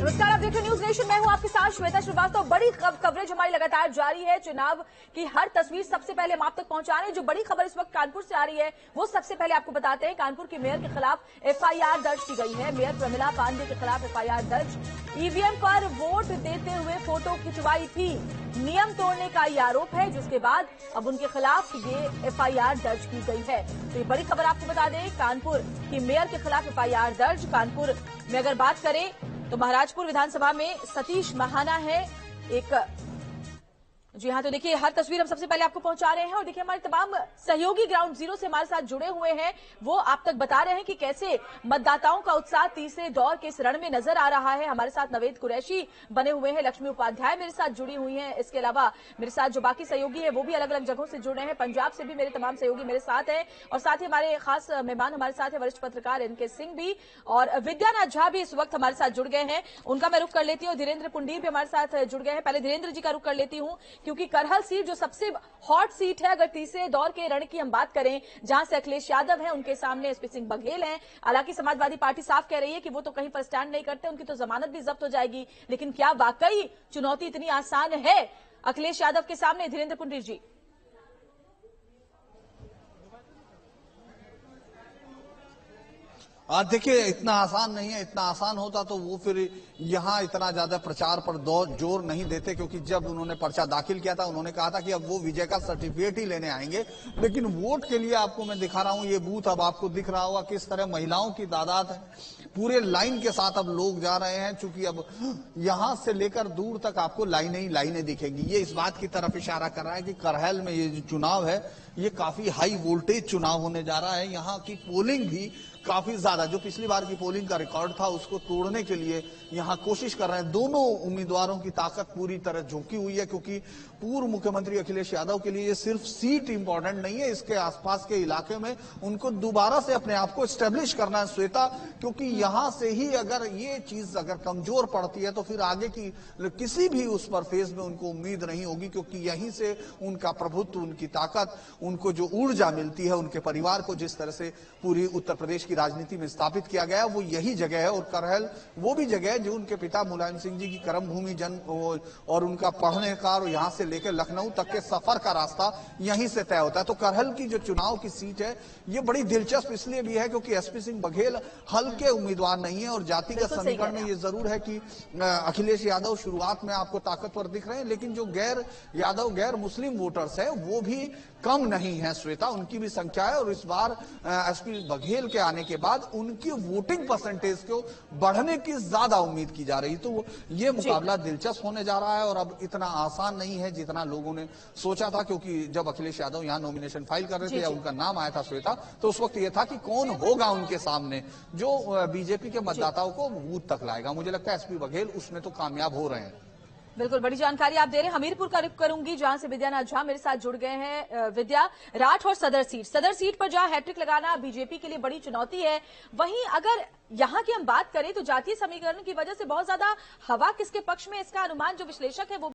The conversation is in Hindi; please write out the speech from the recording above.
नमस्कार, आप देख रहे हैं न्यूज नेशन। मैं हूं आपके साथ श्वेता श्रीवास्तव। बड़ी कवरेज हमारी लगातार जारी है। चुनाव की हर तस्वीर सबसे पहले हम आप तक पहुंचा रहे हैं। जो बड़ी खबर इस वक्त कानपुर से आ रही है वो सबसे पहले आपको बताते हैं। कानपुर की मेयर के खिलाफ एफआईआर दर्ज की गई है। मेयर प्रमिला पांडे के खिलाफ एफआईआर दर्ज। ईवीएम पर वोट देते हुए फोटो खिंचवाई थी, नियम तोड़ने का ये आरोप है, जिसके बाद अब उनके खिलाफ ये एफआईआर दर्ज की गई है। तो ये बड़ी खबर आपको बता दें, कानपुर की मेयर के खिलाफ एफआईआर दर्ज। कानपुर में अगर बात करें तो महाराजपुर विधानसभा में सतीश महाना है एक। जी हाँ, तो देखिए हर तस्वीर हम सबसे पहले आपको पहुंचा रहे हैं और देखिए हमारे तमाम सहयोगी ग्राउंड जीरो से हमारे साथ जुड़े हुए हैं। वो आप तक बता रहे हैं कि कैसे मतदाताओं का उत्साह तीसरे दौर के इस रण में नजर आ रहा है। हमारे साथ नवेद कुरैशी बने हुए हैं, लक्ष्मी उपाध्याय मेरे साथ जुड़ी हुई हैं। इसके अलावा मेरे साथ जो बाकी सहयोगी है वो भी अलग अलग जगहों से जुड़ रहे हैं। पंजाब से भी मेरे तमाम सहयोगी मेरे साथ हैं और साथ ही हमारे खास मेहमान हमारे साथ है वरिष्ठ पत्रकार एनके सिंह भी और विद्यानाथ झा भी इस वक्त हमारे साथ जुड़ गए हैं। उनका मैं रुख कर लेती हूँ। धीरेन्द्र पुंडीर भी हमारे साथ जुड़ गए हैं। पहले धीरेन्द्र जी का रुख कर लेती हूँ क्योंकि करहल सीट जो सबसे हॉट सीट है अगर तीसरे दौर के रण की हम बात करें, जहां से अखिलेश यादव हैं, उनके सामने एसपी सिंह बघेल हैं। हालांकि समाजवादी पार्टी साफ कह रही है कि वो तो कहीं पर स्टैंड नहीं करते, उनकी तो जमानत भी जब्त हो जाएगी। लेकिन क्या वाकई चुनौती इतनी आसान है अखिलेश यादव के सामने? धीरेन्द्र पुंडीर जी। देखिए, इतना आसान नहीं है। इतना आसान होता तो वो फिर यहाँ इतना ज्यादा प्रचार पर जोर नहीं देते, क्योंकि जब उन्होंने पर्चा दाखिल किया था उन्होंने कहा था कि अब वो विजय का सर्टिफिकेट ही लेने आएंगे। लेकिन वोट के लिए आपको मैं दिखा रहा हूँ ये बूथ। अब आपको दिख रहा होगा किस तरह महिलाओं की तादाद है। पूरे लाइन के साथ अब लोग जा रहे हैं, चूंकि अब यहाँ से लेकर दूर तक आपको लाइनें ही लाइनें दिखेंगी। ये इस बात की तरफ इशारा कर रहा है कि करहल में ये जो चुनाव है ये काफी हाई वोल्टेज चुनाव होने जा रहा है। यहाँ की पोलिंग भी काफी ज्यादा, जो पिछली बार की पोलिंग का रिकॉर्ड था उसको तोड़ने के लिए यहाँ कोशिश कर रहे हैं। दोनों उम्मीदवारों की ताकत पूरी तरह झोंकी हुई है, क्योंकि पूर्व मुख्यमंत्री अखिलेश यादव के लिए ये सिर्फ सीट इंपॉर्टेंट नहीं है, इसके आसपास के इलाके में उनको दोबारा से अपने आप को स्टेब्लिश करना है श्वेता। क्योंकि यहाँ से ही अगर ये चीज अगर कमजोर पड़ती है तो फिर आगे की किसी भी उस पर फेज में उनको उम्मीद नहीं होगी, क्योंकि यहीं से उनका प्रभुत्व, उनकी ताकत, उनको जो ऊर्जा मिलती है, उनके परिवार को जिस तरह से पूरी उत्तर प्रदेश की राजनीति में स्थापित किया गया वो यही जगह है। और करहल वो भी जगह है जो उनके पिता मुलायम सिंह जी की कर्म भूमि और उनका पढ़ने का और यहाँ से लेकर लखनऊ तक के सफर का रास्ता यहीं से तय होता है। तो करहल की जो चुनाव की सीट है ये बड़ी दिलचस्प इसलिए भी है क्योंकि एसपी सिंह बघेल हल्के उम्मीदवार नहीं है। और जातिगत समीकरण में ये जरूर है कि अखिलेश यादव शुरुआत में आपको ताकतवर दिख रहे हैं, लेकिन जो गैर यादव गैर मुस्लिम वोटर्स है वो भी कम नहीं है श्वेता, उनकी भी संख्या है। और इस बार एसपी बघेल के आने के बाद उनकी वोटिंग परसेंटेज को बढ़ने की ज्यादा उम्मीद की जा रही। तो ये मुकाबला दिलचस्प होने जा रहा है और अब इतना आसान नहीं है जितना लोगों ने सोचा था, क्योंकि जब अखिलेश यादव यहाँ नॉमिनेशन फाइल कर रहे थे या उनका नाम आया था श्वेता, तो उस वक्त ये था कि कौन होगा उनके सामने जो बीजेपी के मतदाताओं को बूथ तक लाएगा। मुझे लगता है एसपी बघेल उसमें तो कामयाब हो रहे हैं। बिल्कुल, बड़ी जानकारी आप दे रहे हैं। हमीरपुर का रुख करूंगी जहां से विद्यानाथ झा मेरे साथ जुड़ गए हैं। विद्या, राठ और सदर सीट पर जहां हैट्रिक लगाना बीजेपी के लिए बड़ी चुनौती है, वहीं अगर यहां की हम बात करें तो जातीय समीकरण की वजह से बहुत ज्यादा हवा किसके पक्ष में, इसका अनुमान जो विश्लेषक है वो